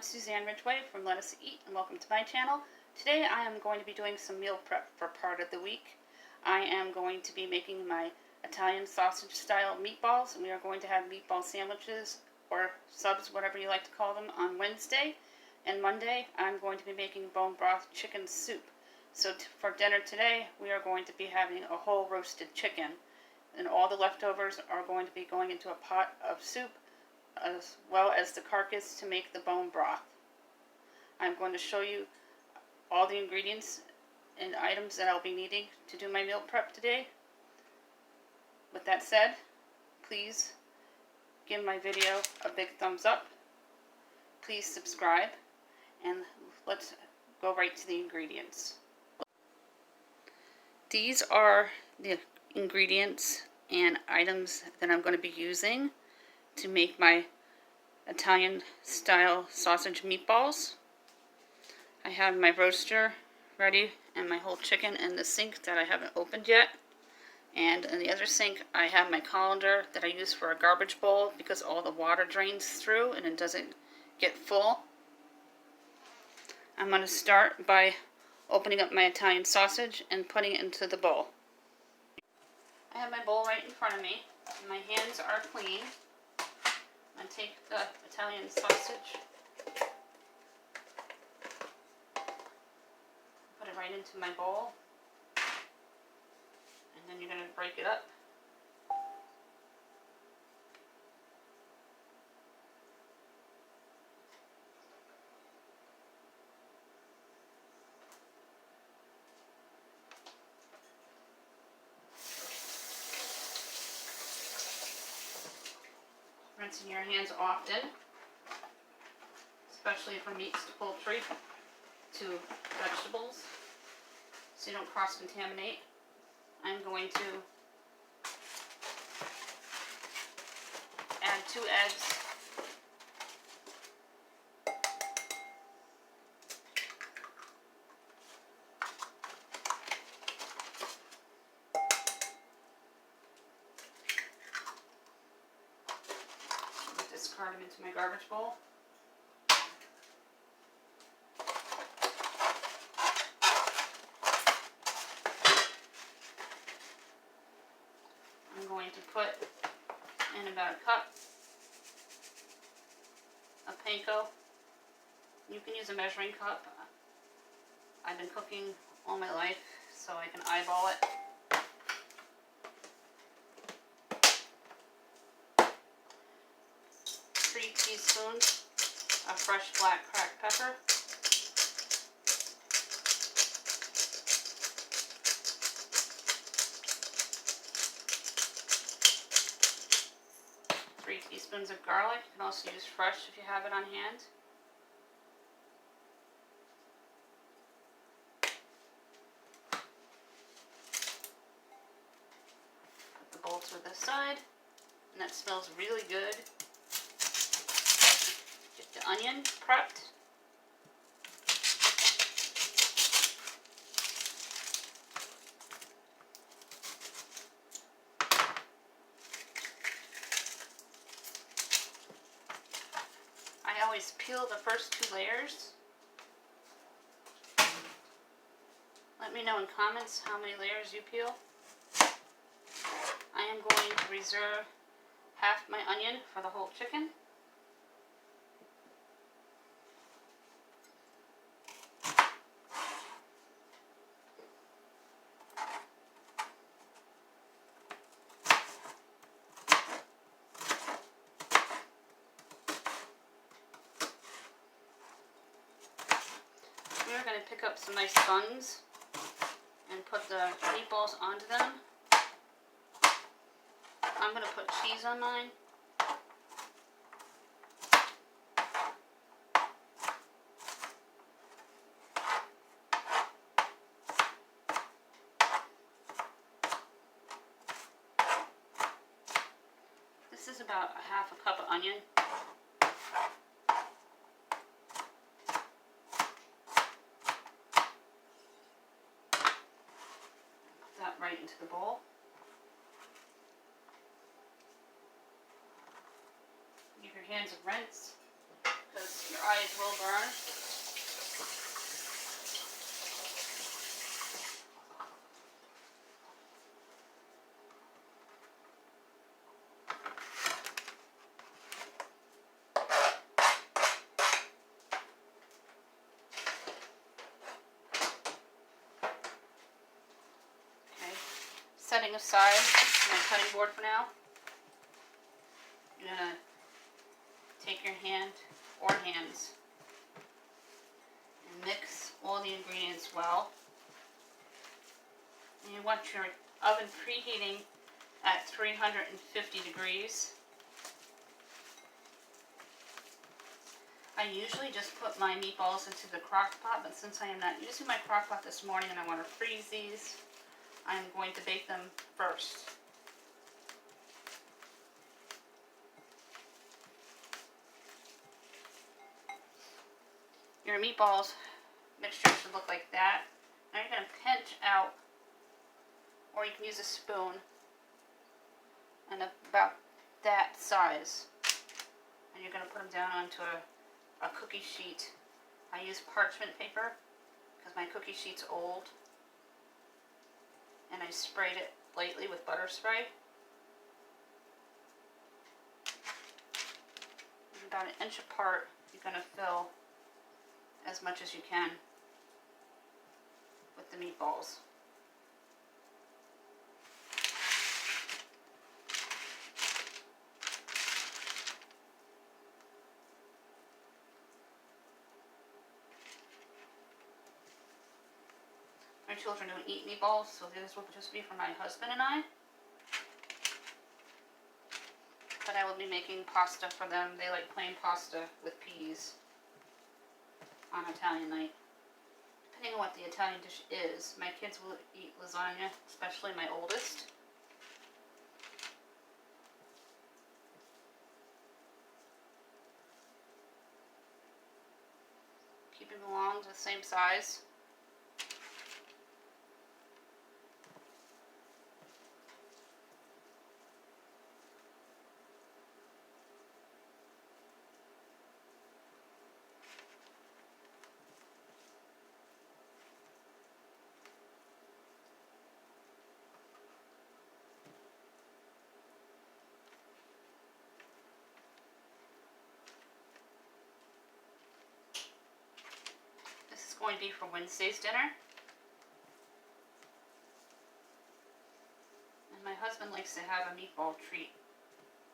Suzanne Ridgway from Lettuce to Eat, and welcome to my channel. Today I am going to be doing some meal prep for part of the week. I am going to be making my Italian sausage style meatballs, and we are going to have meatball sandwiches or subs, whatever you like to call them, on Wednesday. And Monday I'm going to be making bone broth chicken soup. So for dinner today we are going to be having a whole roasted chicken, and all the leftovers are going to be going into a pot of soup, as well as the carcass to make the bone broth. I'm going to show you all the ingredients and items that I'll be needing to do my meal prep today. With that said, please give my video a big thumbs up. Please subscribe, and let's go right to the ingredients. These are the ingredients and items that I'm going to be using to make my Italian style sausage meatballs. I have my roaster ready and my whole chicken in the sink that I haven't opened yet. And in the other sink I have my colander that I use for a garbage bowl because all the water drains through and it doesn't get full. I'm going to start by opening up my Italian sausage and putting it into the bowl. I have my bowl right in front of me. My hands are clean. I take the Italian sausage, put it right into my bowl, and then you're going to break it up. Rinsing your hands often, especially from meats to poultry to vegetables, so you don't cross-contaminate. I'm going to add 2 eggs, discard them into my garbage bowl. I'm going to put in about a cup of panko. You can use a measuring cup. I've been cooking all my life, so I can eyeball it. 3 teaspoons of fresh black cracked pepper. 3 teaspoons of garlic. You can also use fresh if you have it on hand. Put the bowl to the side, and that smells really good. Get the onion prepped. I always peel the first 2 layers. Let me know in comments how many layers you peel. I am going to reserve half my onion for the whole chicken. We're going to pick up some nice buns and put the meatballs onto them. I'm going to put cheese on mine. This is about a half a cup of onion. Right into the bowl. Give your hands a rinse because because your eyes will burn. Setting aside my cutting board for now, you're going to take your hand or hands and mix all the ingredients well. And you want your oven preheating at 350 degrees. I usually just put my meatballs into the crock pot, but since I am not using my crock pot this morning and I want to freeze these, I'm going to bake them first. Your meatballs mixture should look like that. Now you're going to pinch out, or you can use a spoon, and about that size. And you're going to put them down onto a cookie sheet. I use parchment paper because my cookie sheet's old. And I sprayed it lightly with butter spray. And about an inch apart, you're going to fill as much as you can with the meatballs. My children don't eat meatballs, so this will just be for my husband and I. But I will be making pasta for them. They like plain pasta with peas on Italian night. Depending on what the Italian dish is, my kids will eat lasagna, especially my oldest. Keeping them along to the same size. Going to be for Wednesday's dinner. And my husband likes to have a meatball treat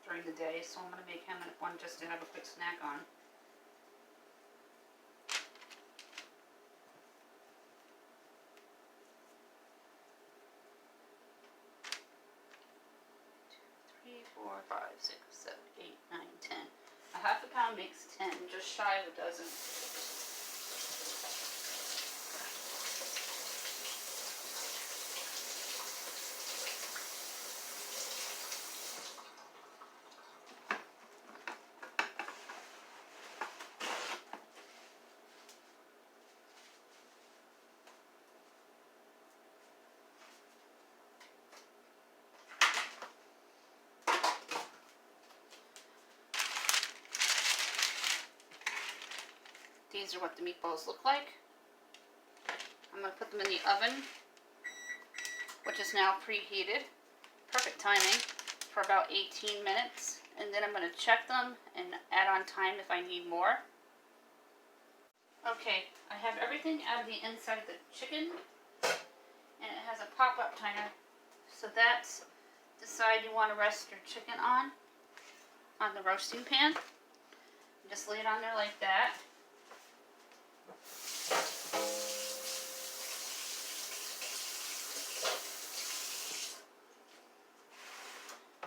during the day, so I'm going to make him one just to have a quick snack on. Three, 4, 5, 6, 7, 8, 9, 10. A half a pound makes 10, just shy of a dozen. These are what the meatballs look like. I'm going to put them in the oven, which is now preheated. Perfect timing for about 18 minutes. And then I'm going to check them and add on time if I need more. Okay, I have everything out of the inside of the chicken. And it has a pop-up timer. So that's the side you want to rest your chicken on the roasting pan. Just lay it on there like that.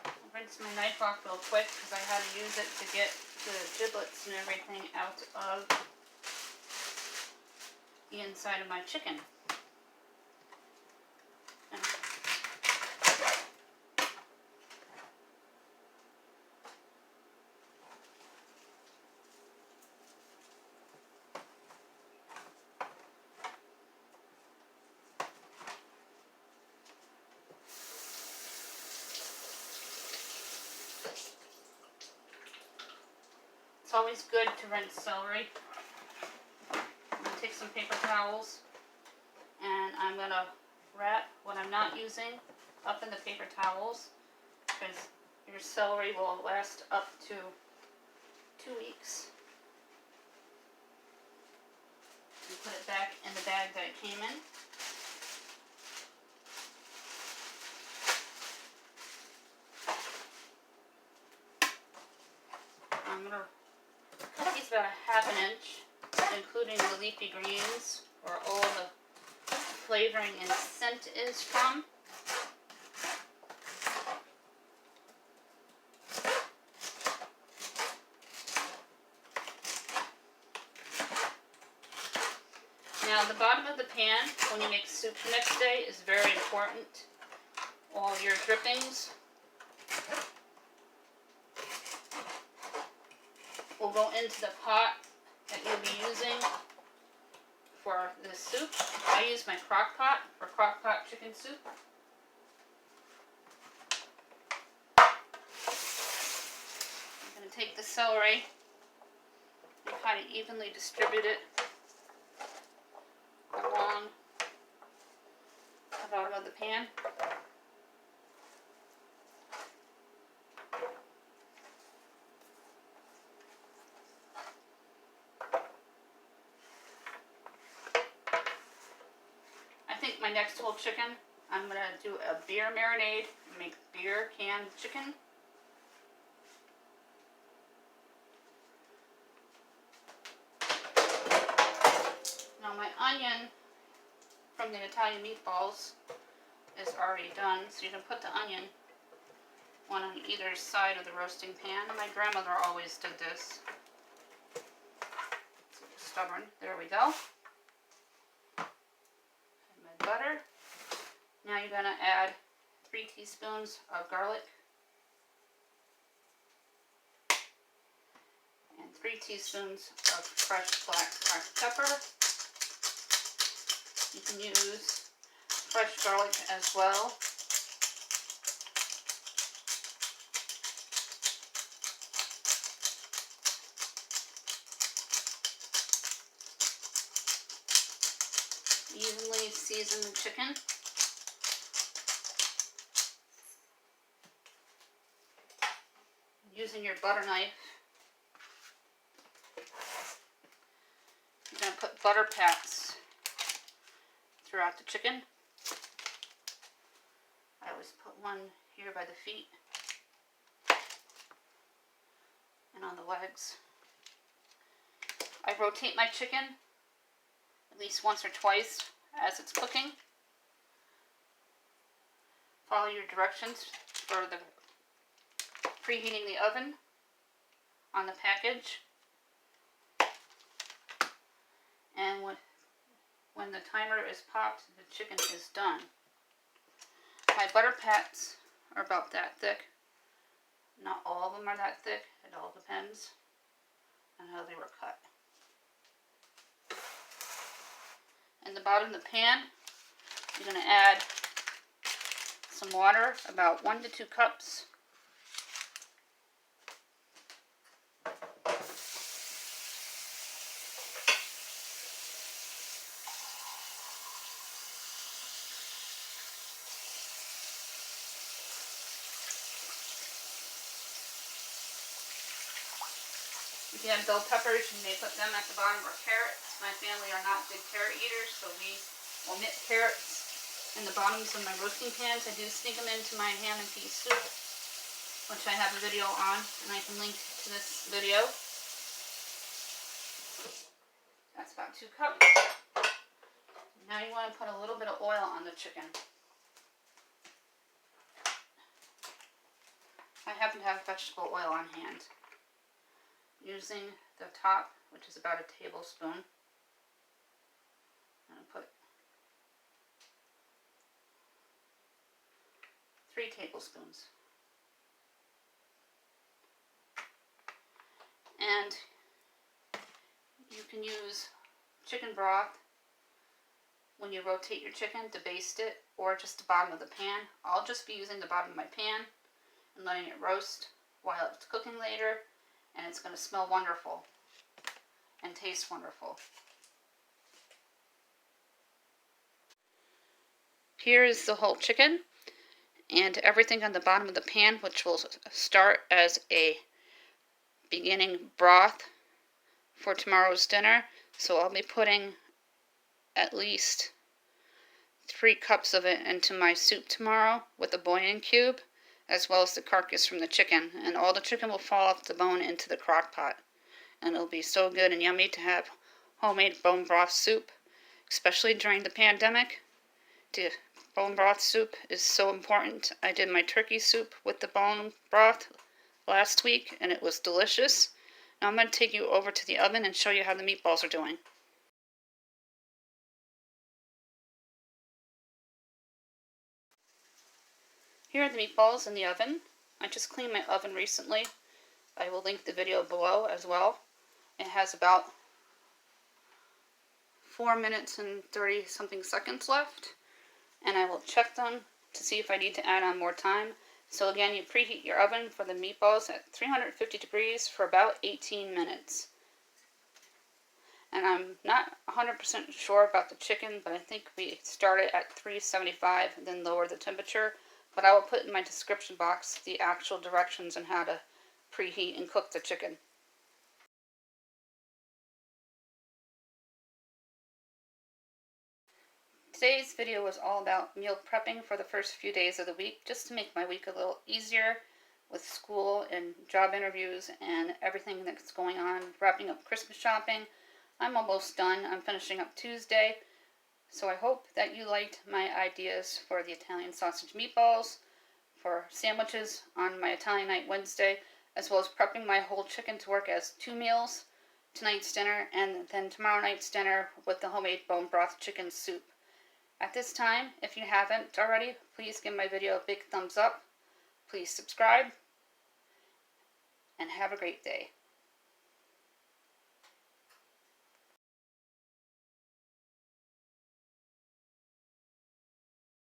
I'll rinse my knife off real quick because I had to use it to get the giblets and everything out of the inside of my chicken. always good to rinse celery. I'm going to take some paper towels and I'm going to wrap what I'm not using up in the paper towels because your celery will last up to 2 weeks. And put it back in the bag that it came in. I'm going to cut these about a ½ inch, including the leafy greens, where all the flavoring and scent is from. Now the bottom of the pan, when you make soup the next day, is very important. All your drippings will go into the pot that you'll be using for the soup. I use my crock pot for crock pot chicken soup. I'm going to take the celery and kind of evenly distribute it along the bottom of the pan. I think my next whole chicken, I'm going to do a beer marinade, make beer canned chicken. Now my onion from the Italian meatballs is already done, so you can put the onion one on either side of the roasting pan. My grandmother always did this. So stubborn. There we go. And my butter. Now you're going to add 3 teaspoons of garlic and 3 teaspoons of fresh black cracked pepper. You can use fresh garlic as well. Evenly season the chicken. Using your butter knife, you're going to put butter pats throughout the chicken. I always put one here by the feet and on the legs. I rotate my chicken at least once or twice as it's cooking. Follow your directions for the preheating the oven on the package. And when the timer is popped, the chicken is done. My butter pats are about that thick. Not all of them are that thick. It all depends on how they were cut. In the bottom of the pan, you're going to add some water, about 1 to 2 cups. If you have bell peppers, you may put them at the bottom, or carrots. My family are not big carrot eaters, so we omit carrots in the bottoms of my roasting pans. I do sneak them into my ham and pea soup, which I have a video on, and I can link to this video. That's about 2 cups. Now you want to put a little bit of oil on the chicken. I happen to have vegetable oil on hand. Using the top, which is about a tablespoon. I'm going to put 3 tablespoons. And you can use chicken broth when you rotate your chicken to baste it, or just the bottom of the pan. I'll just be using the bottom of my pan and letting it roast while it's cooking later. and it's going to smell wonderful and taste wonderful. Here is the whole chicken and everything on the bottom of the pan, which will start as a beginning broth for tomorrow's dinner. So I'll be putting at least 3 cups of it into my soup tomorrow with a bouillon cube, as well as the carcass from the chicken. And all the chicken will fall off the bone into the crock pot. And it'll be so good and yummy to have homemade bone broth soup, especially during the pandemic. The bone broth soup is so important. I did my turkey soup with the bone broth last week, and it was delicious. Now I'm going to take you over to the oven and show you how the meatballs are doing. Here are the meatballs in the oven. I just cleaned my oven recently. I will link the video below as well. It has about 4 minutes and 30 something seconds left. And I will check them to see if I need to add on more time. So again, you preheat your oven for the meatballs at 350 degrees for about 18 minutes. And I'm not 100% sure about the chicken, but I think we started at 375 and then lower the temperature. But I will put in my description box the actual directions on how to preheat and cook the chicken. Today's video was all about meal prepping for the first few days of the week, just to make my week a little easier with school and job interviews and everything that's going on, wrapping up Christmas shopping. I'm almost done. I'm finishing up Tuesday. So I hope that you liked my ideas for the Italian sausage meatballs, for sandwiches on my Italian night Wednesday, as well as prepping my whole chicken to work as 2 meals, tonight's dinner, and then tomorrow night's dinner with the homemade bone broth chicken soup. At this time, if you haven't already, please give my video a big thumbs up. Please subscribe, and have a great day.